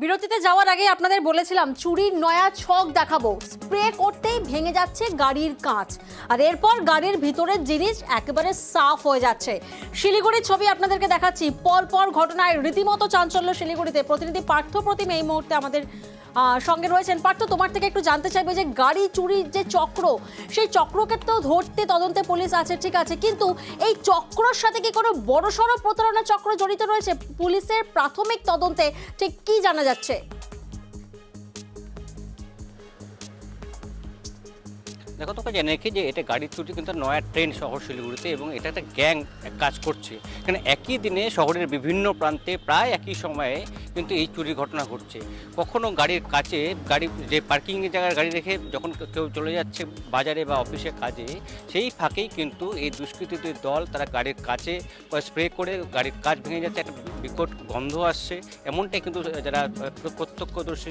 বিরতিতে যাওয়ার আগে আপনাদের বলেছিলাম চুরির নয়া ছক দেখাবো। স্প্রে করতেই ভেঙে যাচ্ছে গাড়ির কাঁচ, আর এরপর গাড়ির ভিতরের জিনিস একেবারে সাফ হয়ে যাচ্ছে। শিলিগুড়ির ছবি আপনাদেরকে দেখাচ্ছি। পরপর ঘটনায় রীতিমতো চাঞ্চল্য শিলিগুড়িতে। প্রতিনিধি পার্থ প্রতিম এই মুহূর্তে আমাদের সঙ্গে রয়েছেন। পার্থ, তোমার থেকে একটু জানতে চাইবে যে গাড়ি চুরির যে চক্র, সেই চক্রকে তো ধরতে তদন্তে পুলিশ আছে, ঠিক আছে, কিন্তু এই চক্রর সাথে কি কোনো বড়সড় প্রতারণা চক্র জড়িত রয়েছে? পুলিশের প্রাথমিক তদন্তে ঠিক কি জানা যাচ্ছে? দেখো, তোকে জেনে রেখে যে এটা গাড়ি চুরি কিন্তু নয়া ট্রেন শহর শিলিগুড়িতে, এবং এটা একটা গ্যাং কাজ করছে। এখানে একই দিনে শহরের বিভিন্ন প্রান্তে প্রায় একই সময়ে কিন্তু এই চুরি ঘটনা ঘটছে। কখনো গাড়ির কাছে গাড়ি যে পার্কিংয়ের জায়গায় গাড়ি রেখে যখন কেউ চলে যাচ্ছে বাজারে বা অফিসে কাজে, সেই ফাঁকেই কিন্তু এই দুষ্কৃতীদের দল তারা গাড়ির কাছে স্প্রে করে গাড়ির কাচ ভেঙে যাচ্ছে, একটা বিকট গন্ধ আসছে, এমনটাই কিন্তু যারা প্রত্যক্ষদর্শী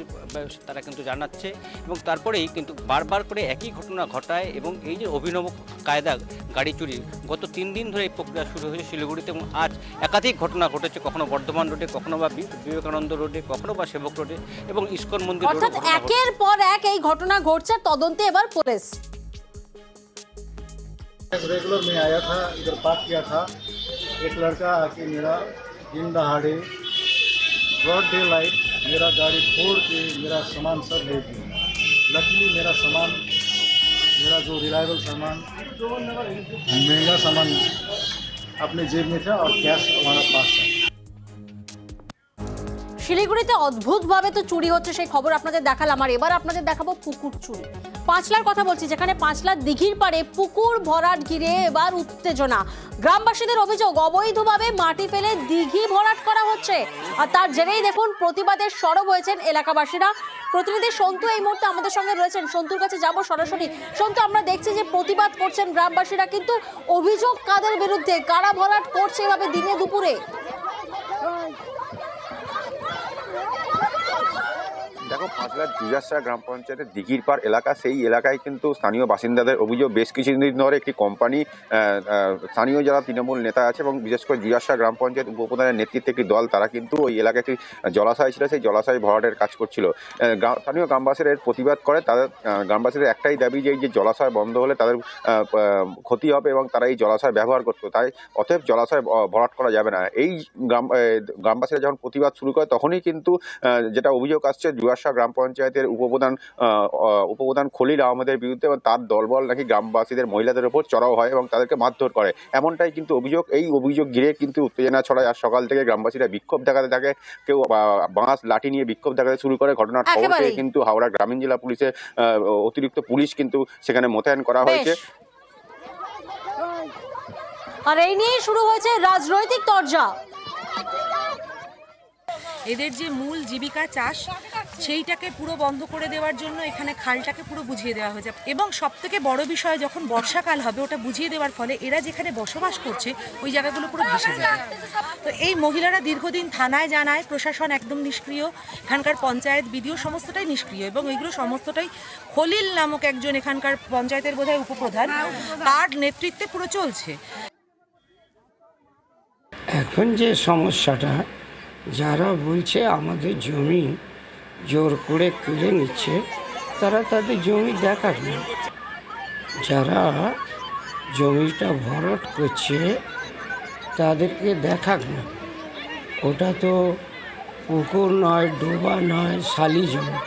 তারা কিন্তু জানাচ্ছে। এবং তারপরেই কিন্তু বারবার করে একই ঘটনা ঘটায়। এবং এই যে অভিনব কায়দা গাড়ি চুরি, গত 3 দিন ধরে এই প্রক্রিয়া শুরু হয়েছে শিলিগুড়িতে, এবং আজ একাধিক ঘটনা ঘটেছে, কখনো বর্ধমান রোডে, কখনো বা বিবেকানন্দ রোডে, কখনো বা সেবক রোডে এবং ইস্কন মন্দির রোডে। অর্থাৎ একের পর এক এই ঘটনা ঘটছে, তদন্তে এবার পুলিশ। रेगुलर में आया था, इधर पार्क किया था, एक लड़का आके मेरा दिन दहाड़े ब्रॉड डे लाइट मेरा गाड़ी फोड़ के मेरा सामान सब ले गया। लकीली मेरा सामान, मेरा जो रिलायबल सामान, महंगा सामान अपने जेब में था और कैश हमारा पास था। শিলিগুড়িতে অদ্ভুতভাবে তো চুরি হচ্ছে, সেই খবর আপনাদের দেখালাম। আর এবার আপনাদের দেখাবো পুকুর চুরি। পাঁচলার কথা বলছি, যেখানে পাঁচলার দিঘির পাড়ে পুকুর ভরাট ঘিরে এবার উত্তেজনা। গ্রামবাসীদের অভিযোগ অবৈধভাবে মাটি ফেলে দিঘি ভরাট করা হচ্ছে, আর তার জেরেই দেখুন প্রতিবাদের সরব হয়েছেন এলাকাবাসীরা। প্রতিনিধি সন্তু এই মুহূর্তে আমাদের সঙ্গে রয়েছেন, সন্তুর কাছে যাব সরাসরি। সন্তু, আমরা দেখছি যে প্রতিবাদ করছেন গ্রামবাসীরা, কিন্তু অভিযোগ কাদের বিরুদ্ধে? কারা ভরাট করছে এভাবে দিনে দুপুরে? দেখো, পাঁচলার জুজাসরা গ্রাম পঞ্চায়েতের দিঘির পাড় এলাকা, সেই এলাকায় কিন্তু স্থানীয় বাসিন্দাদের অভিযোগ বেশ কিছুদিন ধরে একটি কোম্পানি, স্থানীয় যারা তৃণমূল নেতা আছে এবং বিশেষ করে জুজাসরা গ্রাম পঞ্চায়েত উপপ্রধানের নেতৃত্বে একটি দল, তারা কিন্তু ওই এলাকায় একটি জলাশয় ছিল, সেই জলাশয় ভরাটের কাজ করছিল। স্থানীয় গ্রামবাসীরা এর প্রতিবাদ করে। তাদের গ্রামবাসীদের একটাই দাবি যে এই যে জলাশয় বন্ধ হলে তাদের ক্ষতি হবে এবং তারা এই জলাশয় ব্যবহার করতো, তাই অতএব জলাশয় ভরাট করা যাবে না। এই গ্রামবাসীরা যখন প্রতিবাদ শুরু করে, তখনই কিন্তু যেটা অভিযোগ আসছে জুয়াশা গ্রাম পঞ্চায়েতের উপপ্রধান খলিল আহমেদের বিরুদ্ধে, এবং তার দলবল নাকি গ্রামবাসীদের মহিলাদের উপর চড়াও হয় এবং তাদেরকে মারধর করে, এমনটাই কিন্তু অভিযোগ। এই অভিযোগ ঘিরে কিন্তু উত্তেজনা ছড়ায়। আর সকাল থেকে গ্রামবাসীরা বিক্ষোভ দেখাতে থাকে, কেউ বাঁশ লাঠি নিয়ে বিক্ষোভ দেখাতে শুরু করে। ঘটনার খবর পেয়ে কিন্তু হাওড়া গ্রামীণ জেলা পুলিশের অতিরিক্ত পুলিশ কিন্তু সেখানে মোতায়েন করা হয়েছে। আর এই নিয়ে শুরু হয়েছে রাজনৈতিক তরজা। এদের যে মূল জীবিকা চাষ, সেইটাকে পুরো বন্ধ করে দেওয়ার জন্য এখানে খালটাকে পুরো বুঝিয়ে দেওয়া হয়েছে। এবং সবথেকে বড় বিষয়, যখন বর্ষাকাল হবে ওটা বুঝিয়ে দেওয়ার ফলে এরা যেখানে বসবাস করছে ওই জায়গাগুলো পুরো ভেসে যাবে। তো এই মহিলারা দীর্ঘদিন থানায় জানায়, প্রশাসন একদম নিষ্ক্রিয়, এখানকার পঞ্চায়েত বিডিও সমস্তটাই নিষ্ক্রিয়, এবং এইগুলো সমস্তটাই খলিল নামক একজন এখানকার পঞ্চায়েতের বোধহয় উপপ্রধান, তার নেতৃত্বে পুরো চলছে। এখন যে সমস্যাটা, যারা বলছে আমাদের জমি জোর করে কেড়ে নিচ্ছে, তারা তাদের জমি দেখাক না। যারা জমিটা ভরাট করছে তাদেরকে দেখাক না। ওটা তো পুকুর নয়, ডোবা নয়, শালি জমি,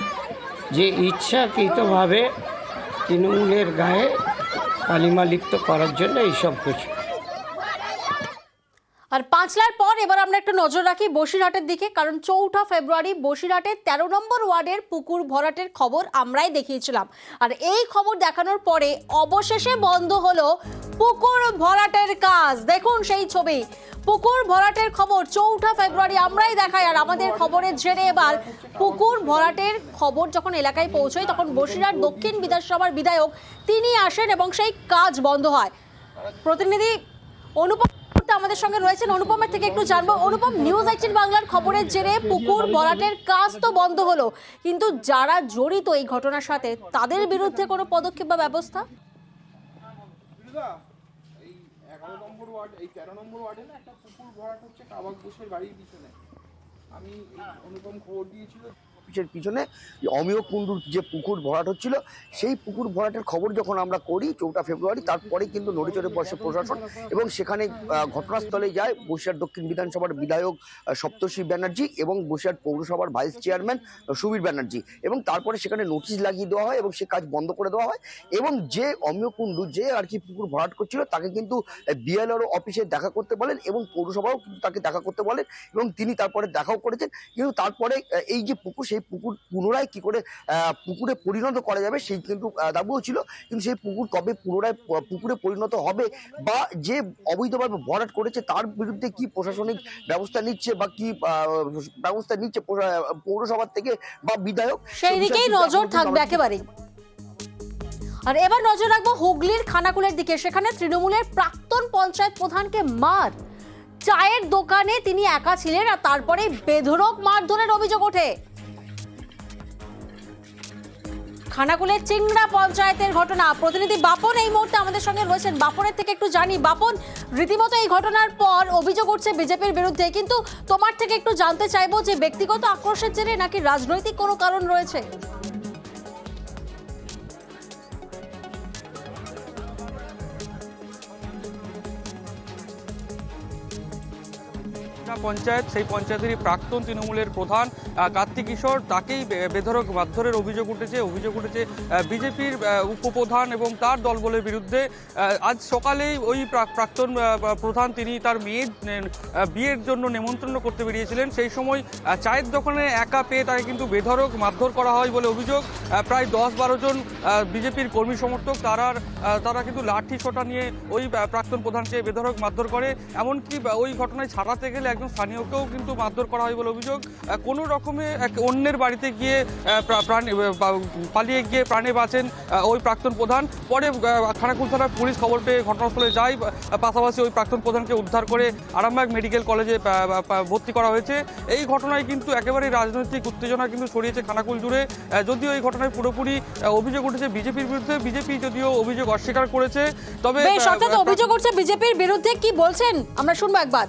যে ইচ্ছাকৃতভাবে তৃণমূলের গায়ে কালিমালিপ্ত করার জন্য এইসব কিছু। আর পাঁচলার পর এবার আমরা একটু নজর রাখি বসিরহাটের দিকে, কারণ 4 ফেব্রুয়ারি বসিরহাটের 13 নম্বর ওয়ার্ডের পুকুর ভরাটের খবর আমরাই দেখিয়েছিলাম। আর এই খবর দেখানোর পরে অবশেষে বন্ধ হলো পুকুর ভরাটের কাজ। দেখুন সেই ছবি, পুকুর ভরাটের খবর 4 ফেব্রুয়ারি আমরাই দেখাই। আর আমাদের খবরের জেরে এবার পুকুর ভরাটের খবর যখন এলাকায় পৌঁছয়, তখন বসিরহাট দক্ষিণ বিধানসভার বিধায়ক তিনি আসেন এবং সেই কাজ বন্ধ হয়। প্রতিনিধি অনুপম আমাদের সঙ্গে রয়েছেন, অনুপমের থেকে একটু জানবো। অনুপম, নিউজ 18 বাংলার খবরের জেরে পুকুর ভরাটের কাজ তো বন্ধ হলো, কিন্তু যারা জড়িত এই ঘটনার সাথে তাদের বিরুদ্ধে কোনো পদক্ষেপ বা ব্যবস্থা? এই 11 নম্বর ওয়ার্ড, এই 13 নম্বর ওয়ার্ডে না একটা পুকুর ভরাট হচ্ছে কাবাক ঘোষের বাড়ির পিছনে। আমি অনুপম খবর দিয়েছিল অফিসের পিছনে অমিয় কুণ্ডুর যে পুকুর ভরাট হচ্ছিল, সেই পুকুর ভরাটের খবর যখন আমরা করি 4 ফেব্রুয়ারি, তারপরে কিন্তু নড়িচড়ে বসে প্রশাসন এবং সেখানে ঘটনাস্থলে যায় বসিরহাট দক্ষিণ বিধানসভার বিধায়ক সপ্তর্ষি ব্যানার্জি এবং বসিরহাট পৌরসভার ভাইস চেয়ারম্যান সুবীর ব্যানার্জি, এবং তারপরে সেখানে নোটিশ লাগিয়ে দেওয়া হয় এবং সে কাজ বন্ধ করে দেওয়া হয়। এবং যে অমিয় কুণ্ডু যে আর কি পুকুর ভরাট করছিল তাকে কিন্তু বিএলআরও অফিসে দেখা করতে বলেন এবং পৌরসভাও কিন্তু তাকে দেখা করতে বলেন এবং তিনি তারপরে দেখাও করেছেন। কিন্তু তারপরে এই যে পুকুর, সেই পুকুর পুনরায় কি করে পুকুরে পরিণত করা যাবে সেই কিন্তু দাবিও ছিল, কিন্তু সেই পুকুর কবে পুনরায় পুকুরে পরিণত হবে বা যে অবৈধভাবে ভরাট করেছে তার বিরুদ্ধে কি প্রশাসনিক ব্যবস্থা নিচ্ছে বা কি ব্যবস্থা নিচ্ছে পৌরসভার থেকে বা বিধায়ক, সেই দিকেই নজর থাকবে একেবারেই। আর এবার নজর রাখবো হুগলির খানাকুলের দিকে। সেখানে তৃণমূলের প্রাক্তন পঞ্চায়েত প্রধানকে মার, চায়ের দোকানে তিনি একা ছিলেন আর তারপরে বেধড়ক মারধরের অভিযোগ ওঠে। খানাকুলের চিংড়া পঞ্চায়েতের ঘটনা। প্রতিনিধি বাপন এই মুহূর্তে আমাদের সঙ্গে রয়েছেন, বাপনের থেকে একটু জানি। বাপন, রীতিমতো এই ঘটনার পর অভিযোগ উঠছে বিজেপির বিরুদ্ধে, কিন্তু তোমার থেকে একটু জানতে চাইবো যে ব্যক্তিগত আক্রোশের জেরে নাকি রাজনৈতিক কোনো কারণ রয়েছে? পঞ্চায়েত, সেই পঞ্চায়েতেরই প্রাক্তন তৃণমূলের প্রধান কার্তিক কিশোর, তাকেই বেধড়ক মারধরের অভিযোগ উঠেছে বিজেপির উপপ্রধান এবং তার দলবলের বিরুদ্ধে। আজ সকালেই ওই প্রাক্তন প্রধান তিনি তার মেয়ের বিয়ের জন্য নেমন্ত্রণ করতে বেরিয়েছিলেন, সেই সময় চায়ের দোকানে একা পেয়ে তাকে কিন্তু বেধড়ক মারধর করা হয় বলে অভিযোগ। প্রায় 10-12 জন বিজেপির কর্মী সমর্থক তারা কিন্তু লাঠি ছোটা নিয়ে ওই প্রাক্তন প্রধানকে বেধড়ক মারধর করে। এমনকি ওই ঘটনায় ছাড়াতে গেলে একজন স্থানীয়কেও কিন্তু মারধর করা হয় বলে অভিযোগ। কোনো রকমে এক অন্যের বাড়িতে গিয়ে পালিয়ে গিয়ে প্রাণে বাঁচেন ওই প্রাক্তন প্রধান। পরে খানাকুল থানার পুলিশ খবর পেয়ে ঘটনাস্থলে যায়, পাশাপাশি ওই প্রাক্তন প্রধানকে উদ্ধার করে আরামবাগ মেডিকেল কলেজে ভর্তি করা হয়েছে। এই ঘটনায় কিন্তু একেবারেই রাজনৈতিক উত্তেজনা কিন্তু ছড়িয়েছে খানাকুল জুড়ে। যদিও এই ঘটনায় পুরোপুরি অভিযোগ উঠেছে বিজেপির বিরুদ্ধে, বিজেপি যদিও অভিযোগ অস্বীকার করেছে, তবে অভিযোগ উঠছে বিজেপির বিরুদ্ধে। কি বলছেন আমরা শুনবো একবার।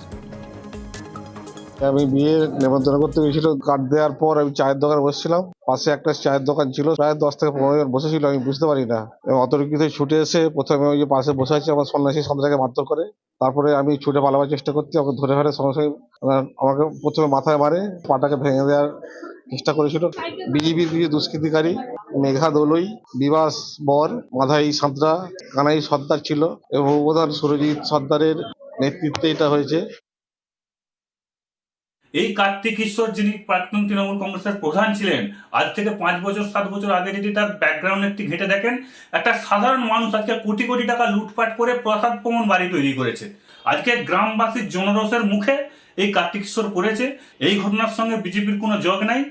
আমি বিয়ে নেমন্তন্ন করতে গেছিল, কার্ড দেওয়ার পর আমি চায়ের দোকানে বসেছিলাম, পাশে একটা চায়ের দোকান ছিল, প্রায় 10 থেকে 15 জন বসেছিল, আমি বুঝতে পারি না। এবং অতর্কিত ছুটে এসে প্রথমে ওই যে পাশে বসে আছে আমার সন্ন্যাসী সন্ধ্যাকে মারধর করে, তারপরে আমি ছুটে পালাবার চেষ্টা করতে আমাকে ধরে ফেলে, সঙ্গে সঙ্গে আমাকে প্রথমে মাথায় মারে, পাটাকে ভেঙে দেওয়ার চেষ্টা করেছিল। বিজেপির কিছু দুষ্কৃতিকারী মেঘা দোলই, বিবাস বর, মাধাই সাঁতরা, কানাই সর্দার ছিল এবং উপপ্রধান সুরজিৎ সর্দারের নেতৃত্বে এটা হয়েছে। এই কার্তিক কিশোর, যিনি প্রাক্তন তৃণমূল কংগ্রেসের প্রধান ছিলেন, আজ থেকে 5-7 বছর আগে যদি তার ব্যাকগ্রাউন্ড একটি ঘেঁটে দেখেন, একটা সাধারণ মানুষ আজকে কোটি কোটি টাকা লুটপাট করে প্রসাদ প্রমণ বাড়ি তৈরি করেছে। আজকে গ্রামবাসীর জনরোষের মুখে এই কার্তিক কিশোর পড়েছে। এই ঘটনার সঙ্গে বিজেপির কোনো যোগ নাই।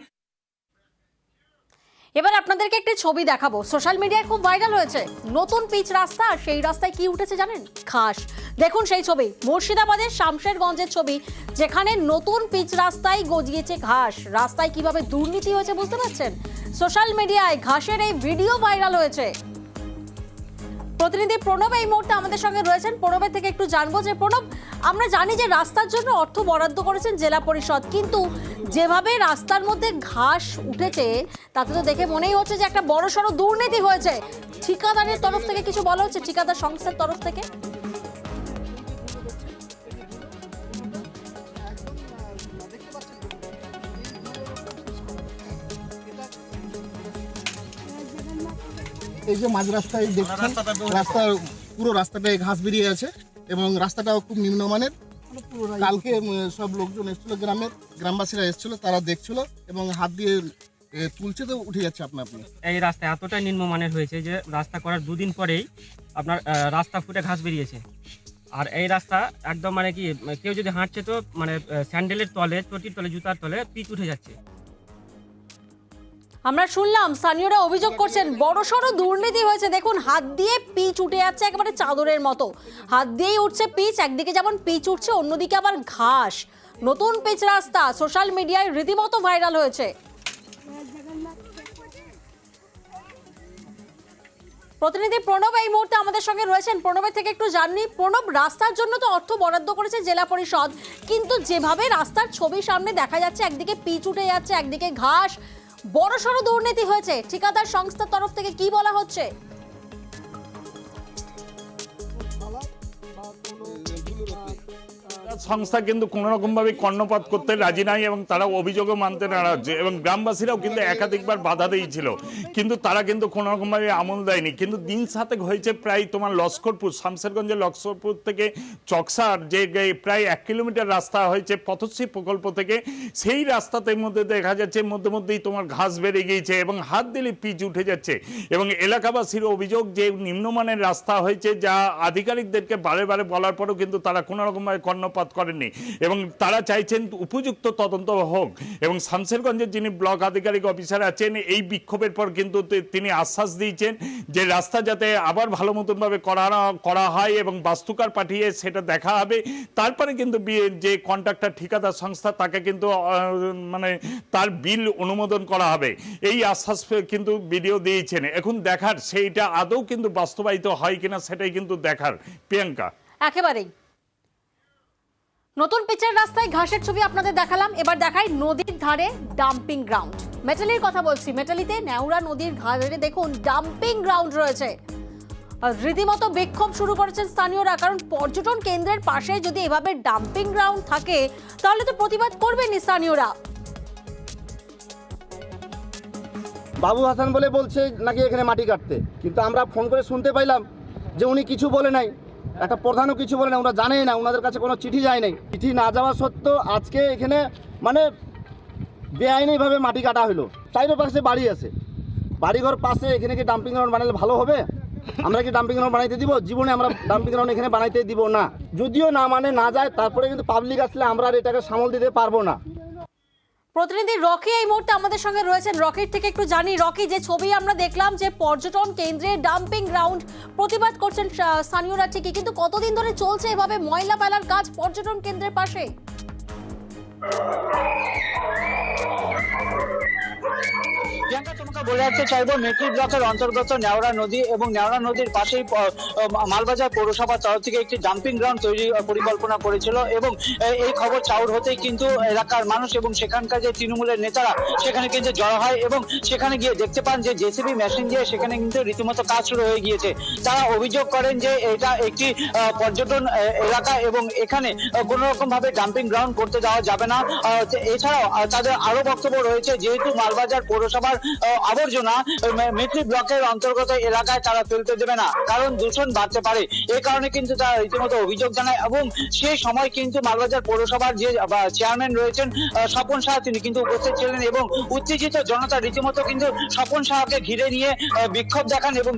এবার আপনাদেরকে একটি ছবি দেখাবো, সোশ্যাল মিডিয়ায় খুব ভাইরাল হয়েছে। নতুন পিচ রাস্তা, আর সেই রাস্তায় কি উঠেছে জানেন? ঘাস। দেখুন সেই ছবি, মুর্শিদাবাদের শামশেরগঞ্জের ছবি, যেখানে নতুন পিচ রাস্তায় গজিয়েছে ঘাস। রাস্তায় কিভাবে দুর্নীতি হয়েছে বুঝতে পারছেন? সোশ্যাল মিডিয়ায় ঘাসের এই ভিডিও ভাইরাল হয়েছে। প্রতিনিধি প্রণব এই মুহূর্তে আমাদের সঙ্গে রয়েছেন, প্রণবের থেকে একটু জানবো যে প্রণব, আমরা জানি যে রাস্তার জন্য অর্থ বরাদ্দ করেছেন জেলা পরিষদ, কিন্তু যেভাবে রাস্তার মধ্যে ঘাস উঠেছে তাতে তো দেখে মনেই হচ্ছে যে একটা বড়সড় দুর্নীতি হয়েছে। ঠিকাদারের তরফ থেকে কিছু বলা হচ্ছে, ঠিকাদার সংস্থার তরফ থেকে? এই যে মাঝ রাস্তায় দেখছেন, রাস্তার পুরো রাস্তাটায় ঘাস বেরিয়ে আছে এবং রাস্তাটাও খুব নিম্নমানের। কালকে সব লোকজন এসেছিল, গ্রামবাসীরা এসেছিল, তারা দেখছিল এবং হাত দিয়ে তুলছে, তো উঠে যাচ্ছে আপনা আপনি। এই রাস্তা এতটাই নিম্নমানের হয়েছে যে রাস্তা করার 2 দিন পরেই আপনার রাস্তা ফুটে ঘাস বেরিয়েছে। আর এই রাস্তা একদম মানে কি, কেউ যদি হাঁটছে তো মানে স্যান্ডেলের তলে, চটির তলে, জুতার তলে পিচ উঠে যাচ্ছে। আমরা শুনলাম স্থানীয়রা অভিযোগ করছেন বড়সড় দুর্নীতি হয়েছে। দেখুন, হাত দিয়ে পিচ উঠে যাচ্ছে একেবারে চাদরের মতো, হাত দিয়েই উঠছে পিচ। একদিকে যেমন পিচ উঠছে, অন্যদিকে আবার ঘাস। নতুন পিচ রাস্তা সোশ্যাল মিডিয়ায় রীতিমতো ভাইরাল হয়েছে। প্রতিনিধি প্রণব এই মুহূর্তে আমাদের সঙ্গে রয়েছেন। প্রণবের থেকে একটু জানি, প্রণব, রাস্তার জন্য তো অর্থ বরাদ্দ করেছে জেলা পরিষদ, কিন্তু যেভাবে রাস্তার ছবি সামনে দেখা যাচ্ছে, একদিকে পিচ উঠে যাচ্ছে, একদিকে ঘাস, বড়সড় দুর্নীতি হয়েছে। ঠিকাদার সংস্থার তরফ থেকে কি বলা হচ্ছে? সংস্থা কিন্তু কোনো রকম ভাবে কর্ণপাত করতে রাজি নাই এবং তারা অভিযোগও মানতে নারাজ, এবং গ্রামবাসীরাও কিন্তু একাধিকবার বাধা দিয়েছিল, কিন্তু তারা কিন্তু কোনো রকম ভাবে আমল দেয়নি। কিন্তু দিন সাতেক হয়েছে, প্রায় তোমার লস্করপুর, শামসেরগঞ্জের লস্করপুর থেকে চকসার যে প্রায় 1 কিলোমিটার রাস্তা হয়েছে পথশ্রী প্রকল্প থেকে, সেই রাস্তাতে মধ্যে দেখা যাচ্ছে মধ্যেই তোমার ঘাস বেড়ে গিয়েছে এবং হাত দিলে পিচ উঠে যাচ্ছে। এবং এলাকাবাসীর অভিযোগ যে নিম্নমানের রাস্তা হয়েছে, যা আধিকারিকদেরকে বারে বারে বলার পরও কিন্তু তারা কোনো রকমভাবে কর্ণপাত করেননি, এবং তারা চাইছেন উপযুক্ত তদন্ত হোক। এবং শামসেরগঞ্জের যিনি ব্লক আধিকারিক অফিসার আছেন, এই বিক্ষোভের পর কিন্তু তিনি আশ্বাস দিয়েছেন যে রাস্তা যাতে আবার ভালো মতন ভাবে করা হয় এবং বাস্তুকার পাঠিয়ে সেটা দেখা হবে। তারপরে কিন্তু যে কন্ট্রাক্টর ঠিকাদার সংস্থা, তাকে কিন্তু মানে তার বিল অনুমোদন করা হবে, এই আশ্বাস কিন্তু বিডিও দিয়েছেন। এখন দেখার সেইটা আদৌ কিন্তু বাস্তবায়িত হয় কিনা, সেটাই কিন্তু দেখার। প্রিয়াঙ্কা, একেবারেই নতুন পিচের রাস্তায় ঘাসের ছবি আপনাদের দেখালাম, এবার দেখাই নদীর ধারে ডাম্পিং গ্রাউন্ড। মেটালির কথা বলছি, মেটালিতে নেওড়া নদীর ধারে দেখুন ডাম্পিং গ্রাউন্ড রয়েছে। রীতিমতো বিক্ষোভ শুরু করেছেন স্থানীয়রা, কারণ পর্যটন কেন্দ্রের পাশে যদি এভাবে ডাম্পিং গ্রাউন্ড থাকে তাহলে তো প্রতিবাদ করবেন স্থানীয়রা। বাবু হাসান বলে বলছে নাকি এখানে মাটি কাটতে, কিন্তু আমরা ফোন করে শুনতে পাইলাম যে উনি কিছু বলে নাই, একটা প্রধানও কিছু বলে না, ওরা জানেই না, ওনাদের কাছে কোনো চিঠি যায় নাই। চিঠি না যাওয়া সত্ত্বেও আজকে এখানে মানে বেআইনিভাবে মাটি কাটা হলো। চারিপাশে বাড়ি আছে, বাড়িঘর পাশে, এখানে কি ডাম্পিং গ্রাউন্ড বানালে ভালো হবে? আমরা কি ডাম্পিং গ্রাউন্ড বানাইতে দিব? জীবনে আমরা ডাম্পিং গ্রাউন্ড এখানে বানাইতে দিব না। যদিও না মানে না যায়, তারপরে কিন্তু পাবলিক আসলে আমরা আর এটাকে সামাল দিতে পারবো না। প্রতিনিধি রকি এই মুহূর্তে আমাদের সঙ্গে রয়েছেন। রকির থেকে একটু জানি, রকি, যে ছবি আমরা দেখলাম যে পর্যটন কেন্দ্রে ডাম্পিং গ্রাউন্ড, প্রতিবাদ করছেন স্থানীয়রা ঠিকই, কিন্তু কতদিন ধরে চলছে এভাবে ময়লা ফেলার কাজ পর্যটন কেন্দ্রের পাশে? প্রিয়াঙ্কা, তোমাকে বলে রাখতে চাইবো, মেট্রি ব্লকের অন্তর্গত নেওড়া নদী এবং নেওড়া নদীর পাশেই মালবাজার পৌরসভার তরফ থেকে একটি ডাম্পিং গ্রাউন্ড তৈরি পরিকল্পনা করেছিল, এবং এই খবর চাউর হতেই কিন্তু এলাকার মানুষ এবং সেখানকার যে তৃণমূলের নেতারা সেখানে কিন্তু জড়ো হয়, এবং সেখানে গিয়ে দেখতে পান যে জেসিবি মেশিন দিয়ে সেখানে কিন্তু রীতিমতো কাজ শুরু হয়ে গিয়েছে। তারা অভিযোগ করেন যে এটা একটি পর্যটন এলাকা এবং এখানে কোনো রকম ভাবে ডাম্পিং গ্রাউন্ড করতে দেওয়া যাবে না। এছাড়াও তাদের আরো বক্তব্য রয়েছে, যেহেতু মালবাজার পৌরসভার আবর্জনা মেট্রি ব্লকের অন্তর্গত এলাকায় তারা ফেলতে দেবে না, কারণ দূষণ বাড়তে পারে। এই কারণে কিন্তু তারা রীতিমতো অভিযোগ জানায়, এবং সেই সময় কিন্তু মালবাজার পৌরসভার যে চেয়ারম্যান রয়েছেন স্বপন সাহা, তিনি কিন্তু উপস্থিত ছিলেন, এবং উত্তেজিত জনতা রীতিমতো কিন্তু স্বপন সাহাকে ঘিরে নিয়ে বিক্ষোভ দেখান, এবং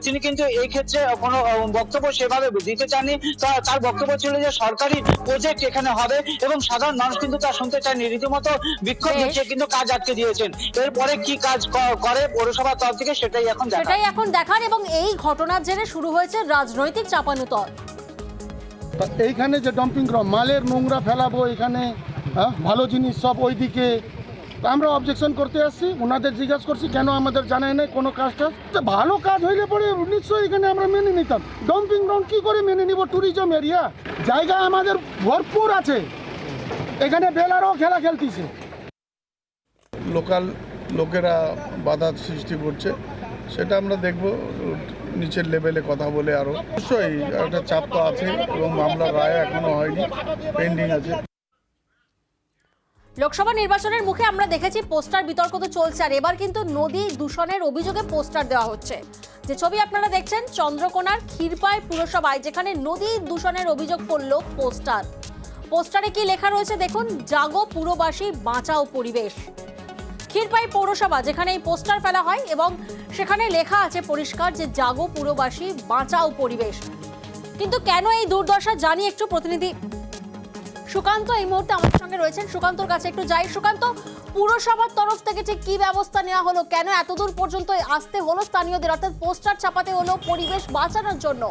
তিনি কিন্তু এই ক্ষেত্রে কোনো বক্তব্য সেভাবে দিতে চাননি। তার বক্তব্য ছিল যে সরকারি প্রজেক্ট এখানে হবে এবং সাধারণ মানুষ কিন্তু তা শুনতে চায়নি, রীতিমতো বিক্ষোভ দেখিয়ে কিন্তু কাজ আটকে দিয়েছেন। এরপরে কি কাজ করে পৌরসভার তরফ থেকে সেটাই এখন দেখার। এবং এই ঘটনার জেরে শুরু হয়েছে রাজনৈতিক চাপানুতর। এইখানে যে ডাম্পিং গ্রাউন্ড, মালের নোংরা ফেলাবো এখানে, ভালো জিনিস সব ওইদিকে, আমরা অবজেকশন করতে আসছি। ওনাদের জিজ্ঞাসা করছি কেন আমাদের জানায় নাই কোনো কাজটা। ভালো কাজ হইলে পরে নিশ্চয়ই এখানে আমরা মেনে নিতাম। ডাম্পিং গ্রাউন্ড কি করে মেনে নিব? ট্যুরিজম এরিয়া, জায়গা আমাদের ভরপুর আছে, এখানে বেলারও খেলা খেলতেছে। লোকাল লোকেরা বাধা সৃষ্টি করছে, সেটা আমরা দেখব নিচের লেভেলে কথা বলে। আরও অবশ্যই একটা চাপ তো আছে এবং মামলার রায় এখনো হয়নি, পেন্ডিং আছে। লোকসভা নির্বাচনের মুখে আমরা দেখেছি পোস্টার বিতর্ক তো চলছে, আর এবার কিন্তু নদী দূষণের অভিযোগে পোস্টার দেওয়া হচ্ছে। যে ছবি আপনারা দেখছেন চন্দ্রকোনার ক্ষীরপাই পুরসভায়, যেখানে নদী দূষণের অভিযোগ করল পোস্টারে কি লেখা রয়েছে দেখুন, জাগো পুরবাসী বাঁচাও পরিবেশ। ক্ষীরপাই পৌরসভা যেখানে এই পোস্টার ফেলা হয়, এবং সেখানে লেখা আছে পরিষ্কার যে জাগো পুরবাসী বাঁচাও পরিবেশ। কিন্তু কেন এই দুর্দশা জানি একটু। প্রতিনিধি সুকান্ত এই মুহূর্তে আমাদের সঙ্গে রয়েছেন, সুকান্তর কাছে একটু যাই। সুকান্ত, পুরসভার তরফ থেকে ঠিক কি ব্যবস্থা নেওয়া হলো, কেন এতদূর পর্যন্ত আসতে হলো স্থানীয়দের, অর্থাৎ পোস্টার ছাপাতে হলো পরিবেশ বাঁচানোর জন্য?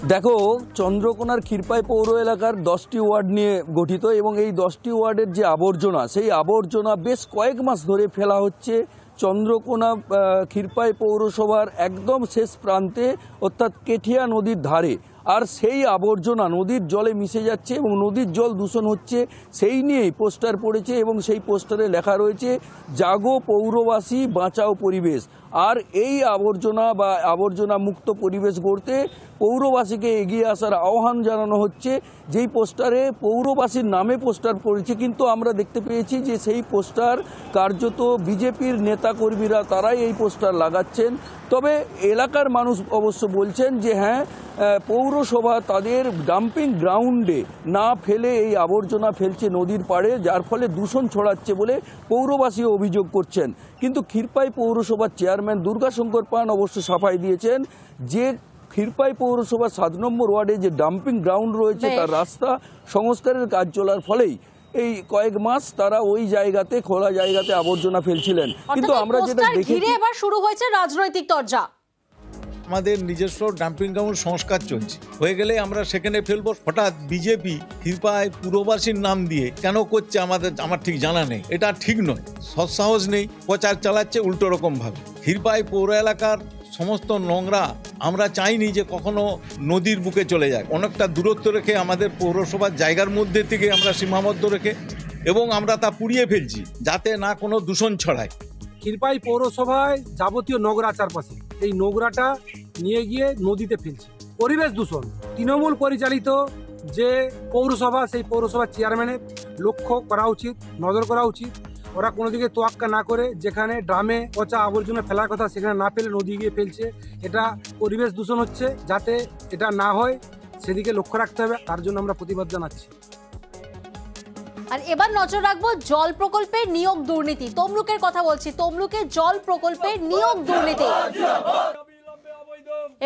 দেখো, চন্দ্রকোনার ক্ষীরপাই পৌর এলাকার 10টি ওয়ার্ড নিয়ে গঠিত এবং এই 10টি ওয়ার্ডের যে আবর্জনা, সেই আবর্জনা বেশ কয়েক মাস ধরে ফেলা হচ্ছে চন্দ্রকোনা ক্ষীরপাই পৌরসভার একদম শেষ প্রান্তে, অর্থাৎ কেঠিয়া নদীর ধারে। আর সেই আবর্জনা নদীর জলে মিশে যাচ্ছে এবং নদীর জল দূষণ হচ্ছে, সেই নিয়েই পোস্টার পড়েছে এবং সেই পোস্টারে লেখা রয়েছে জাগো পৌরবাসী বাঁচাও পরিবেশ। আর এই আবর্জনা বা আবর্জনা মুক্ত পরিবেশ গড়তে পৌরবাসীকে এগিয়ে আসার আহ্বান জানানো হচ্ছে। যেই পোস্টারে পৌরবাসীর নামে পোস্টার পড়েছে, কিন্তু আমরা দেখতে পেয়েছি যে সেই পোস্টার কার্যত বিজেপির নেতাকর্মীরা তারাই এই পোস্টার লাগাচ্ছেন। তবে এলাকার মানুষ অবশ্য বলছেন যে হ্যাঁ, পৌরসভা তাদের ডাম্পিং গ্রাউন্ডে না ফেলে এই আবর্জনা ফেলছে নদীর পাড়ে, যার ফলে দূষণ ছড়াচ্ছে বলে পৌরবাসী অভিযোগ করছেন। কিন্তু ক্ষীরপাই পৌরসভার চেয়ারম্যান দুর্গাশঙ্কর পান অবশ্য সাফাই দিয়েছেন যে ক্ষীরপাই পৌরসভার 7 নম্বর ওয়ার্ডে যে ডাম্পিং গ্রাউন্ড রয়েছে তার রাস্তা সংস্কারের কাজ চলার ফলেই এই কয়েক মাস তারা ওই জায়গাতে, খোলা জায়গাতে আবর্জনা ফেলছিলেন। কিন্তু আমরা যেটা দেখি, এবার শুরু হয়েছে রাজনৈতিক তরজা। আমাদের নিজস্ব ডাম্পিং গ্রাউন্ড সংস্কার চলছে, হয়ে গেলে আমরা সেখানে ফেলবো। হঠাৎ বিজেপি ক্ষীরপাই পুরবাসীর নাম দিয়ে কেন করছে আমার ঠিক জানা নেই। এটা ঠিক নয়, সৎসাহস নেই, প্রচার চালাচ্ছে উল্টো রকম ভাবে। ক্ষীরপাই পৌর এলাকার সমস্ত নোংরা আমরা চাইনি যে কখনো নদীর বুকে চলে যায়। অনেকটা দূরত্ব রেখে আমাদের পৌরসভার জায়গার মধ্যে থেকে আমরা সীমাবদ্ধ রেখে এবং আমরা তা পুড়িয়ে ফেলছি যাতে না কোনো দূষণ ছড়ায়। ক্ষীরপাই পৌরসভায় যাবতীয় নোংরা চারপাশে, এই নোংরাটা নিয়ে গিয়ে নদীতে ফেলছে। পরিবেশ দূষণ তৃণমূল পরিচালিত যে পৌরসভা, সেই পৌরসভার চেয়ারম্যানের লক্ষ্য করা উচিত, নজর করা উচিত। ওরা কোনো দিকে তোয়াক্কা না করে যেখানে ড্রামে পচা আবর্জনা ফেলার কথা সেখানে না ফেলে নদী গিয়ে ফেলছে। এটা পরিবেশ দূষণ হচ্ছে, যাতে এটা না হয় সেদিকে লক্ষ্য রাখতে হবে, তার জন্য আমরা প্রতিবাদ জানাচ্ছি। আর এবার নজর রাখবো জল প্রকল্পের নিয়োগ দুর্নীতি। তমলুকের কথা বলছি, তমলুকের জল প্রকল্পের নিয়োগ দুর্নীতি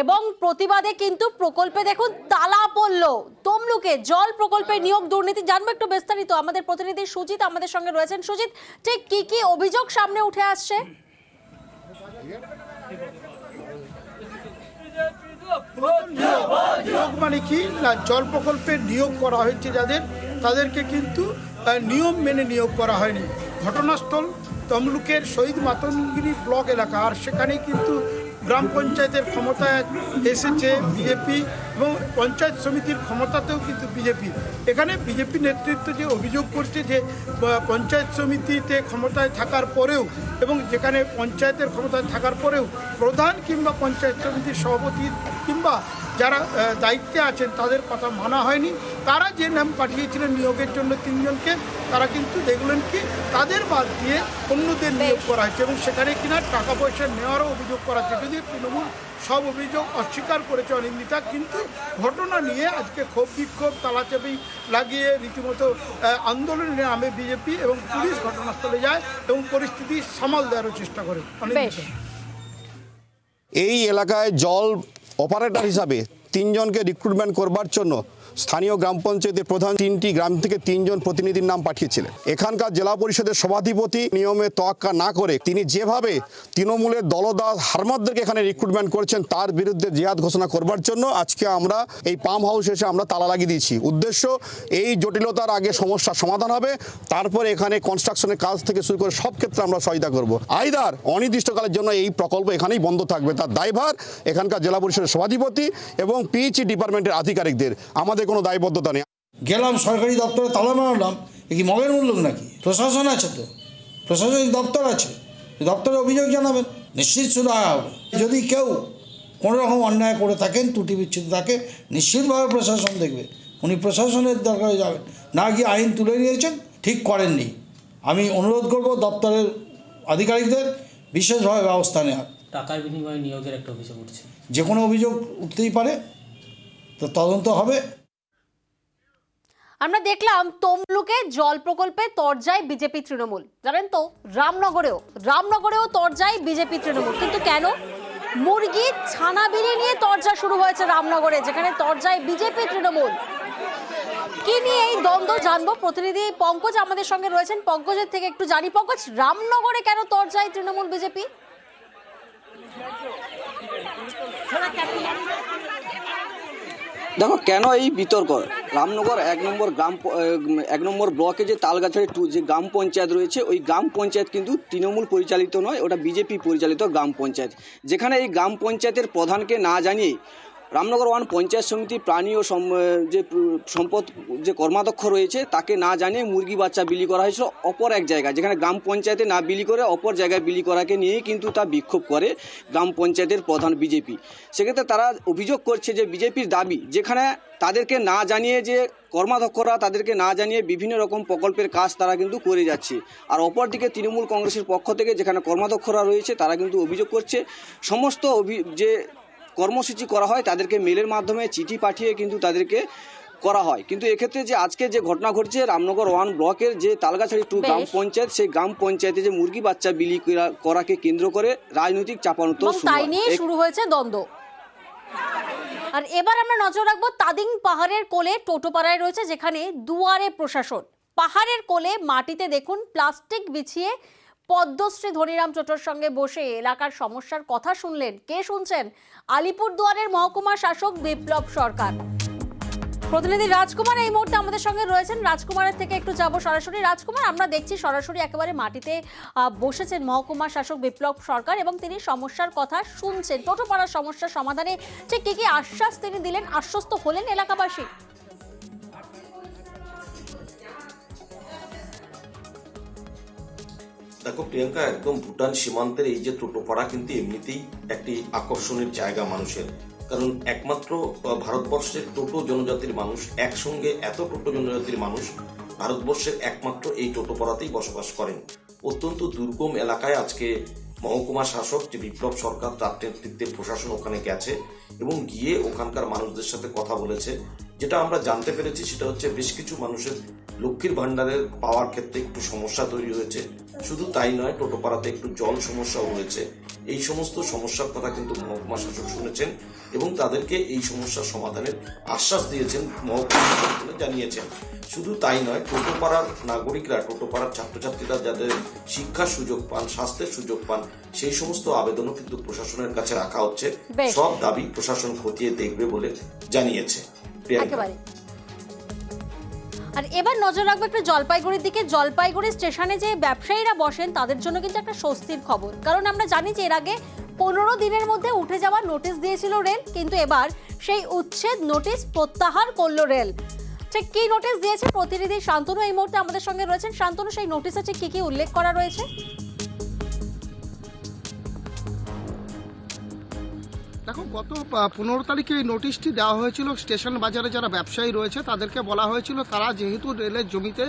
এবং প্রতিবাদে কিন্তু প্রকল্পে দেখুন তালা পড়লো। তমলুকে জল প্রকল্পের নিয়োগ দুর্নীতি জানবো একটু বিস্তারিত। আমাদের প্রতিনিধি সুজিত আমাদের সঙ্গে রয়েছেন। সুজিত, ঠিক কি কি অভিযোগ সামনে উঠে আসছে? মানে কি না, জল প্রকল্পের নিয়োগ করা হয়েছে যাদের, তাদেরকে কিন্তু নিয়ম মেনে নিয়োগ করা হয়নি। ঘটনাস্থল তমলুকের শহীদ মাতঙ্গিনী ব্লক এলাকা, আর সেখানে কিন্তু গ্রাম পঞ্চায়েতের ক্ষমতায় এসেছে বিজেপি এবং পঞ্চায়েত সমিতির ক্ষমতাতেও কিন্তু বিজেপি। এখানে বিজেপি নেতৃত্ব যে অভিযোগ করছে যে পঞ্চায়েত সমিতিতে ক্ষমতায় থাকার পরেও এবং যেখানে পঞ্চায়েতের ক্ষমতায় থাকার পরেও প্রধান কিংবা পঞ্চায়েত সমিতির সভাপতি কিংবা যারা দায়িত্বে আছেন তাদের কথা মানা হয়নি। তারা যে নাম পাঠিয়েছিলেন নিয়োগের জন্য 3 জনকে, তারা কিন্তু দেখলেন কি তাদের বাদ দিয়ে অন্যদের নিয়োগ করা হয়েছে এবং সেখানে কিনা টাকা পয়সা নেওয়ারও অভিযোগ করা হচ্ছে। যদি তৃণমূল সব অভিযোগ অস্বীকার করেছে অনিন্দিতা, কিন্তু ঘটনা নিয়ে আজকে ক্ষোভ বিক্ষোভ তালাচাবি লাগিয়ে রীতিমতো আন্দোলনের নামে বিজেপি এবং পুলিশ ঘটনাস্থলে যায় এবং পরিস্থিতি সামাল দেওয়ার চেষ্টা করে। এই এলাকায় জল অপারেটর হিসাবে 3 জনকে রিক্রুটমেন্ট করবার জন্য স্থানীয় গ্রাম পঞ্চায়েতের প্রধান 3টি গ্রাম থেকে 3 জন প্রতিনিধির নাম পাঠিয়েছিলেন। এখানকার জেলা পরিষদের সভাধিপতি নিয়মে তোয়াক্কা না করে তিনি যেভাবে তৃণমূলের দলদাস হারমাদদেরকে এখানে রিক্রুটমেন্ট করেছেন তার বিরুদ্ধে জিহাদ ঘোষণা করবার জন্য আজকে আমরা এই পাম্প হাউস এসে আমরা তালা লাগিয়ে দিয়েছি। উদ্দেশ্য এই জটিলতার আগে সমস্যার সমাধান হবে, তারপরে এখানে কনস্ট্রাকশনের কাজ থেকে শুরু করে সব ক্ষেত্রে আমরা সহায়তা করব। আইদার অনির্দিষ্টকালের জন্য এই প্রকল্প এখানেই বন্ধ থাকবে, তার দায়ভার এখানকার জেলা পরিষদের সভাধিপতি এবং পিএইচই ডিপার্টমেন্টের আধিকারিকদের। আমাদের কোনো দায়বদ্ধতা নেই। গেলাম সরকারি দপ্তরে তালা মারলাম, এ কি মগের মূল্য নাকি? প্রশাসন আছে, তো প্রশাসনিক দপ্তর আছে, দপ্তরে অভিযোগ জানাবেন, নিশ্চিত সুরাহা হবে। যদি কেউ কোনো রকম অন্যায় করে থাকেন, ত্রুটি বিচ্ছুতি থাকে, নিশ্চিতভাবে প্রশাসন দেখবে। উনি প্রশাসনের দরকারে যাবেন, না গিয়ে আইন তুলে নিয়েছেন, ঠিক করেননি। আমি অনুরোধ করব দপ্তরের আধিকারিকদের বিশেষভাবে ব্যবস্থা নেওয়ার। টাকার বিনিময়ে নিয়োগের একটা অভিযোগ উঠছে, যে কোনো অভিযোগ উঠতেই পারে, তো তদন্ত হবে। আমরা দেখলাম তমলুকে জল প্রকল্পে তরজায় বিজেপি তৃণমূল। জানেন তো রামনগরেও তরজায় বিজেপি তৃণমূল। কিন্তু কেন? মুরগি ছানা বিড়ি নিয়ে তরজা শুরু হয়েছে রামনগরে, যেখানে তরজায় বিজেপি তৃণমূল। কি নিয়ে এই দ্বন্দ্ব জানবো, প্রতিনিধি পঙ্কজ আমাদের সঙ্গে রয়েছেন। পঙ্কজের থেকে একটু জানি। পঙ্কজ, রামনগরে কেন তরজায় তৃণমূল বিজেপি? দেখো কেন এই বিতর্ক, রামনগর 1 নম্বর ব্লকে যে তালগাছড়ি 2 যে গ্রাম পঞ্চায়েত রয়েছে, ওই গ্রাম পঞ্চায়েত কিন্তু তৃণমূল পরিচালিত নয়, ওটা বিজেপি পরিচালিত গ্রাম পঞ্চায়েত। যেখানে এই গ্রাম পঞ্চায়েতের প্রধানকে না জানিয়ে রামনগর 1 পঞ্চায়েত সমিতি প্রাণী ও যে সম্পদ যে কর্মাধ্যক্ষ রয়েছে তাকে না জানিয়ে মুরগি বাচ্চা বিলি করা হয়েছিল অপর এক জায়গায়, যেখানে গ্রাম পঞ্চায়েতে না বিলি করে অপর জায়গায় বিলি করাকে নিয়েই কিন্তু তা বিক্ষোভ করে গ্রাম পঞ্চায়েতের প্রধান বিজেপি। সেক্ষেত্রে তারা অভিযোগ করছে যে বিজেপির দাবি, যেখানে তাদেরকে না জানিয়ে যে কর্মাধ্যক্ষরা তাদেরকে না জানিয়ে বিভিন্ন রকম প্রকল্পের কাজ তারা কিন্তু করে যাচ্ছে, আর অপরদিকে তৃণমূল কংগ্রেসের পক্ষ থেকে যেখানে কর্মাধ্যক্ষরা রয়েছে তারা কিন্তু অভিযোগ করছে সমস্ত যে কর্মসূচি করা হয় তাদেরকে মেলের মাধ্যমে চিঠি পাঠিয়ে কিন্তু তাদেরকে করা হয়। কিন্তু এক্ষেত্রে যে আজকে যে ঘটনা ঘটছে, রামনগর 1 ব্লকের যে তালগাছড়ি 2 গ্রাম পঞ্চায়েত, সেই গ্রাম পঞ্চায়েতে যে মুরগি বাচ্চা বিলি করাকে কেন্দ্র করে রাজনৈতিক চাপানোতর তাই নিয়ে শুরু হয়েছে দ্বন্দ্ব। আর এবার আমরা নজর রাখবো তাদিং পাহাড়ের কোলে টোটোপাড়ায় রয়েছে, যেখানে দুয়ারে প্রশাসন। পাহাড়ের কোলে মাটিতে দেখুন প্লাস্টিক বিছিয়ে পদ্মশ্রী ধনীরাম টোটোর সঙ্গে বসে এলাকার সমস্যার কথা শুনলেন। কে শুনছেন? আলিপুরদুয়ারের মহকুমা শাসক বিপ্লব সরকার। প্রতিনিধি রাজকুমার এই মুহূর্তে আমাদের সঙ্গে রয়েছেন। রাজকুমারের থেকে একটু যাব সরাসরি। রাজকুমার, আমরা দেখছি সরাসরি একেবারে মাটিতে বসেছেন মহকুমা শাসক বিপ্লব সরকার এবং তিনি সমস্যার কথা শুনছেন। টোটোপাড়ার সমস্যার সমাধানে ঠিক কি আশ্বাস তিনি দিলেন, আশ্বস্ত হলেন এলাকাবাসী? দেখো প্রিয়াঙ্কা, একদম ভুটান সীমান্তের এই যে টোটোপাড়া কিন্তু এমনিতেই একটি আকর্ষণের জায়গা মানুষের, কারণ একমাত্র ভারতবর্ষের টোটো জনজাতির মানুষ একসঙ্গে এত টোটো জনজাতির মানুষ ভারতবর্ষের একমাত্র এই টোটোপাড়াতেই বসবাস করেন। অত্যন্ত দুর্গম এলাকায় আজকে মহকুমা শাসক যে বিপ্লব সরকার তার নেতৃত্বে প্রশাসন ওখানে গেছে এবং গিয়ে ওখানকার মানুষদের সাথে কথা বলেছে। যেটা আমরা জানতে পেরেছি সেটা হচ্ছে বেশ কিছু মানুষের লক্ষ্মীর ভান্ডারের পাওয়ার ক্ষেত্রে একটু সমস্যা তৈরি হয়েছে। শুধু তাই নয়, টোটোপাড়াতে একটু জল সমস্যাও রয়েছে। এই সমস্ত সমস্যার কথা কিন্তু মহকুমা শাসক শুনেছেন এবং তাদেরকে এই সমস্যার সমাধানের আশ্বাস দিয়েছেন, মহকুমা শাসক জানিয়েছেন। শুধু তাই নয়, টোটোপাড়ার নাগরিকরা, টোটোপাড়ার ছাত্রছাত্রীরা যাদের শিক্ষার সুযোগ পান, স্বাস্থ্যের সুযোগ পান, সেই সমস্ত আবেদনও কিন্তু প্রশাসনের কাছে রাখা হচ্ছে। সব দাবি প্রশাসন খতিয়ে দেখবে বলে জানিয়েছে। আর এবার নজর রাখবো একটু জলপাইগুড়ির দিকে। জলপাইগুড়ি স্টেশনে যে ব্যবসায়ীরা বসেন তাদের জন্য কিন্তু একটা স্বস্তির খবর, কারণ আমরা জানি যে এর আগে 15 দিনের মধ্যে উঠে যাওয়ার নোটিশ দিয়েছিল রেল, কিন্তু এবার সেই উচ্ছেদ নোটিশ প্রত্যাহার করলো রেল। ঠিক কি নোটিশ দিয়েছে প্রতিনিধি শান্তনু এই মুহূর্তে আমাদের সঙ্গে রয়েছেন। শান্তনু, সেই নোটিশে ঠিক কি উল্লেখ করা রয়েছে? দেখো, গত 15 তারিখে এই নোটিশটি দেওয়া হয়েছিল। স্টেশন বাজারে যারা ব্যবসায়ী রয়েছে তাদেরকে বলা হয়েছিল তারা যেহেতু রেলের জমিতে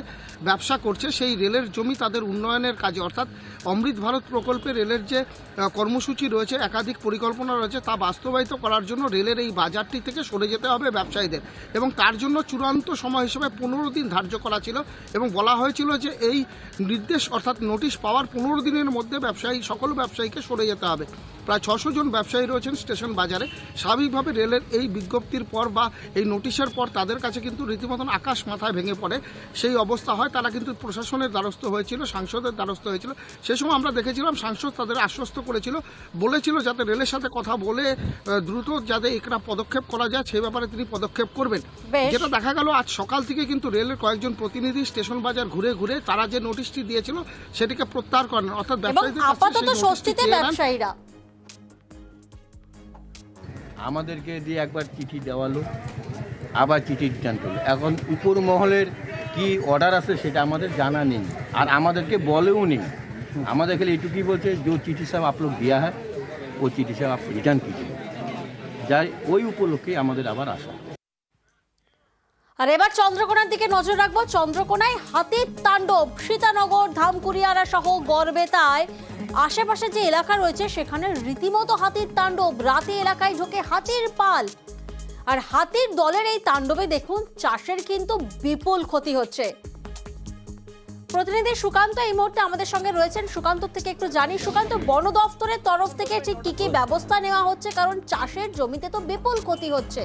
ব্যবসা করছে, সেই রেলের জমি তাদের উন্নয়নের কাজে, অর্থাৎ অমৃত ভারত প্রকল্পে রেলের যে কর্মসূচি রয়েছে, একাধিক পরিকল্পনা রয়েছে, তা বাস্তবায়িত করার জন্য রেলের এই বাজারটি থেকে সরে যেতে হবে ব্যবসায়ীদের, এবং তার জন্য চূড়ান্ত সময় হিসেবে 15 দিন ধার্য করা ছিল এবং বলা হয়েছিল যে এই নির্দেশ অর্থাৎ নোটিশ পাওয়ার 15 দিনের মধ্যে সকল ব্যবসায়ীকে সরে যেতে হবে। প্রায় 600 জন ব্যবসায়ী রয়েছেন স্টেশন বাজারে। স্বাভাবিকভাবে রেলের এই বিজ্ঞপ্তির পর বা এই নোটিশের পর তাদের কাছে কিন্তু রীতিমতন আকাশ মাথায় ভেঙে পড়ে, সেই অবস্থা হয়। তারা কিন্তু প্রশাসনের দ্বারস্থ হয়েছিল, সাংসদের দ্বারস্থ হয়েছিল। সে সময় আমরা দেখেছিলাম সাংসদ তাদের আশ্বস্ত করেছিল, বলেছিল যাতে রেলের সাথে কথা বলে দ্রুত যাতে একটা পদক্ষেপ করা যায় সেই ব্যাপারে তিনি পদক্ষেপ করবেন। যেটা দেখা গেল আজ সকাল থেকে কিন্তু রেলের কয়েকজন প্রতিনিধি স্টেশন বাজার ঘুরে ঘুরে তারা যে নোটিশটি দিয়েছিল সেটিকে প্রত্যাহার করেন, অর্থাৎ ব্যবসায়ীরা আমাদেরকে দিয়ে একবার চিঠি দেওয়ালো, আবার চিঠি রিটার্ন করলো। এখন উপর মহলের কি অর্ডার আছে সেটা আমাদের জানা নেই, আর আমাদেরকে বলেও নেই। আমাদের খালি এটুকুই বলছে যে চিঠি সাহেব आप लोग दिया है, वो चिट्ठी साहब आप रिटर्न कीजिए। যাই ওই উপলক্ষে আমাদের আবার আসা। আর এবার চন্দ্রকোনার দিকে নজর রাখবো। চন্দ্রকোনায় হাতির তাণ্ডব, সীতানগর, ধামকুড়িয়ারা সহ গড়বেতায় আশেপাশে যে এলাকা রয়েছে সেখানে রীতিমতো হাতির তাণ্ডব। রাতে এলাকায় ঢোকে হাতির পাল, আর হাতির দলের এই তাণ্ডবে দেখুন চাষের কিন্তু বিপুল ক্ষতি হচ্ছে। প্রতিনিধি সুকান্ত এই মুহূর্তে আমাদের সঙ্গে রয়েছেন। সুকান্ত থেকে একটু জানি, সুকান্ত, বন দফতরের তরফ থেকে ঠিক কি কি ব্যবস্থা নেওয়া হচ্ছে, কারণ চাষের জমিতে তো বিপুল ক্ষতি হচ্ছে?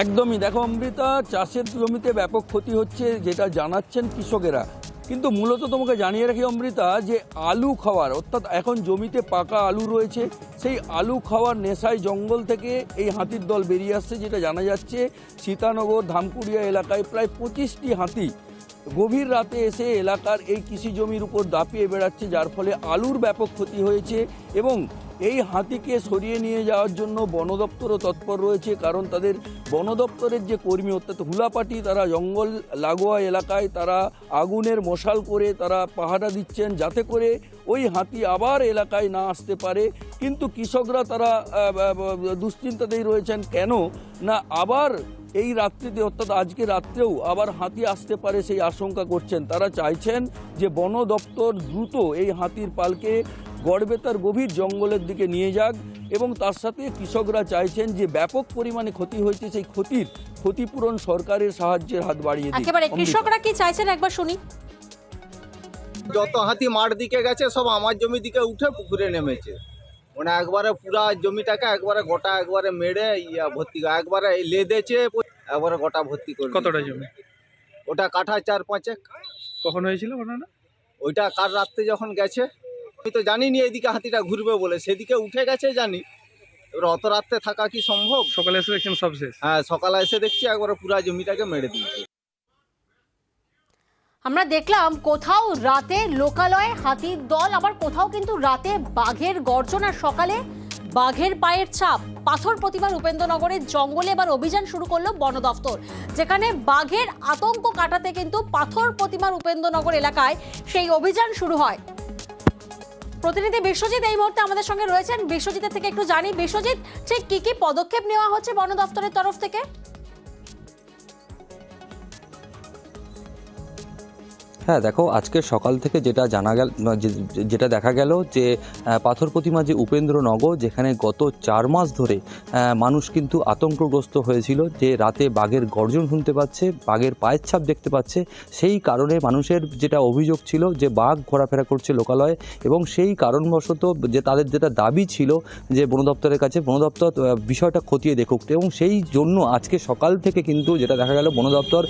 একদমই, দেখো অমৃতা, চাষের জমিতে ব্যাপক ক্ষতি হচ্ছে যেটা জানাচ্ছেন কৃষকেরা। কিন্তু মূলত তোমাকে জানিয়ে রাখি অমৃতা, যে আলু খাওয়ার, অর্থাৎ এখন জমিতে পাকা আলু রয়েছে, সেই আলু খাওয়ার নেশায় জঙ্গল থেকে এই হাতির দল বেরিয়ে আসছে। যেটা জানা যাচ্ছে সীতানগর ধামকুড়িয়া এলাকায় প্রায় 25টি হাতি গভীর রাতে এসে এলাকার এই কৃষি জমির উপর দাপিয়ে বেড়াচ্ছে, যার ফলে আলুর ব্যাপক ক্ষতি হয়েছে। এবং এই হাতিকে সরিয়ে নিয়ে যাওয়ার জন্য বন দপ্তরও তৎপর রয়েছে, কারণ তাদের বন দপ্তরের যে কর্মী, অর্থাৎ হুলাপাটি, তারা জঙ্গল লাগোয়া এলাকায় তারা আগুনের মশাল করে তারা পাহারা দিচ্ছেন, যাতে করে ওই হাতি আবার এলাকায় না আসতে পারে। কিন্তু কৃষকরা তারা দুশ্চিন্তাতেই রয়েছেন, কেন না আবার এই রাত্রিতে, অর্থাৎ আজকে রাত্রেও আবার হাতি আসতে পারে সেই আশঙ্কা করছেন। তারা চাইছেন যে বন দপ্তর দ্রুত এই হাতির পালকে গড়বেতার গভীর জঙ্গলের দিকে নিয়ে যাক, এবং তার সাথে কৃষকরা চাইছেন যে ব্যাপক পরিমাণে ক্ষতি হয়েছে সেই ক্ষতিপূরণ সরকারের সাহায্যের হাত বাড়িয়ে দিক। একেবারে কৃষকরা কি চাইছেন একবার শুনি। যত হাতি মাঠ দিকে গেছে সব আমার জমি দিকে উঠে পুকুরে নেমেছে, মানে একবারে পুরা জমিটাকে একবারে গোটা একবারে মেরে ভর্তি করে একবারে লেদেছে, একবারে গোটা ভর্তি করে। কতটা জমি? ওটা কাঠা 4-5 কখন হয়েছিল ঘটনাটা? ওইটা কাল রাত্রে যখন গেছে, আমি তো জানিনি এইদিকে হাতিটা ঘুরবে বলে, সেদিকে উঠে গেছে জানি, এবার অত রাত্রে থাকা কি সম্ভব? সকালে এসে দেখছেন সব শেষ? হ্যাঁ, সকালে এসে দেখছি একবারে পুরা জমিটাকে মেরে দিয়েছে। আমরা দেখলাম কোথাও রাতে লোকালয়ে হাতির দল, আবার কোথাও কিন্তু রাতে বাঘের গর্জন, আর সকালে বাঘের পায়ের ছাপ। পাথর প্রতিমা উপেন্দ্রনগরের জঙ্গলে এবার অভিযান শুরু করলো বন দফতর, যেখানে বাঘের আতঙ্ক কাটাতে কিন্তু পাথর প্রতিমার উপেন্দ্রনগর এলাকায় সেই অভিযান শুরু হয়। প্রতিনিধি বিশ্বজিৎ এই মুহূর্তে আমাদের সঙ্গে রয়েছেন। বিশ্বজিতের থেকে একটু জানি, বিশ্বজিৎ, ঠিক কি কি পদক্ষেপ নেওয়া হচ্ছে বন দফতরের তরফ থেকে? হ্যাঁ দেখো, আজকে সকাল থেকে যেটা জানা গেল, যেটা দেখা গেল যে পাথর প্রতিমা যে উপেন্দ্রনগর, যেখানে গত 4 মাস ধরে মানুষ কিন্তু আতঙ্কগ্রস্ত হয়েছিল যে রাতে বাঘের গর্জন শুনতে পাচ্ছে, বাঘের পায়ের ছাপ দেখতে পাচ্ছে। সেই কারণে মানুষের যেটা অভিযোগ ছিল যে বাঘ ঘোরাফেরা করছে লোকালয়ে, এবং সেই কারণবশত যে তাদের যেটা দাবি ছিল যে বন দপ্তরের কাছে, বন দপ্তর বিষয়টা খতিয়ে দেখুক। এবং সেই জন্য আজকে সকাল থেকে কিন্তু যেটা দেখা গেল বন দপ্তর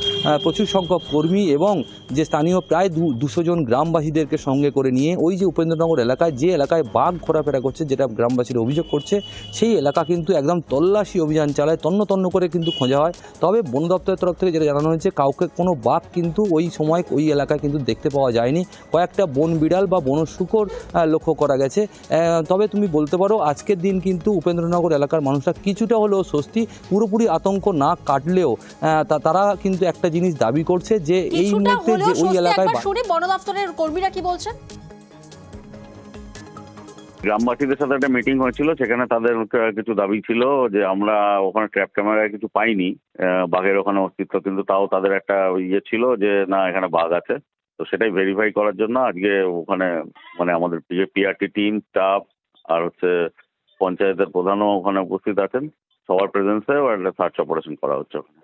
প্রচুর সংখ্যক কর্মী এবং যে স্থানীয় প্রায় 200 জন গ্রামবাসীদেরকে সঙ্গে করে নিয়ে ওই যে উপেন্দ্রনগর এলাকায়, যে এলাকায় বাঘ ঘোরাফেরা করছে, যেটা গ্রামবাসীরা অভিযোগ করছে, সেই এলাকা কিন্তু একদম তল্লাশি অভিযান চালায়, তন্ন করে কিন্তু খোঁজা হয়। তবে বন দপ্তরের তরফ থেকে যেটা জানানো হয়েছে, কাউকে কোনো বাঘ কিন্তু ওই সময় ওই এলাকায় কিন্তু দেখতে পাওয়া যায়নি। কয়েকটা বন বিড়াল বা বন শূকর লক্ষ্য করা গেছে। তবে তুমি বলতে পারো আজকের দিন কিন্তু উপেন্দ্রনগর এলাকার মানুষরা কিছুটা হলেও স্বস্তি, পুরোপুরি আতঙ্ক না কাটলেও তারা কিন্তু একটা জিনিস দাবি করছে যে এই মুহূর্তে যে ওই এলাকায় শুনি বন দপ্তরের কর্মীরা কি বলছেন। গ্রামবাসীদের সাথে একটা মিটিং হয়েছিল, সেখানে তাদের কিছু দাবি ছিল যে আমরা ওখানে ট্র্যাপ ক্যামেরায় কিছু পাইনি বাঘের ওখানে অস্তিত্ব, কিন্তু তাও তাদের একটা ইয়ে ছিল যে না এখানে বাঘ আছে। তো সেটাই ভেরিফাই করার জন্য আজকে ওখানে মানে আমাদের পিআরটি টিম, স্টাফ আর পঞ্চায়েতের প্রধানও ওখানে উপস্থিত আছেন, সবার প্রেজেন্সে একটা সার্চ অপারেশন করা হচ্ছে ওখানে।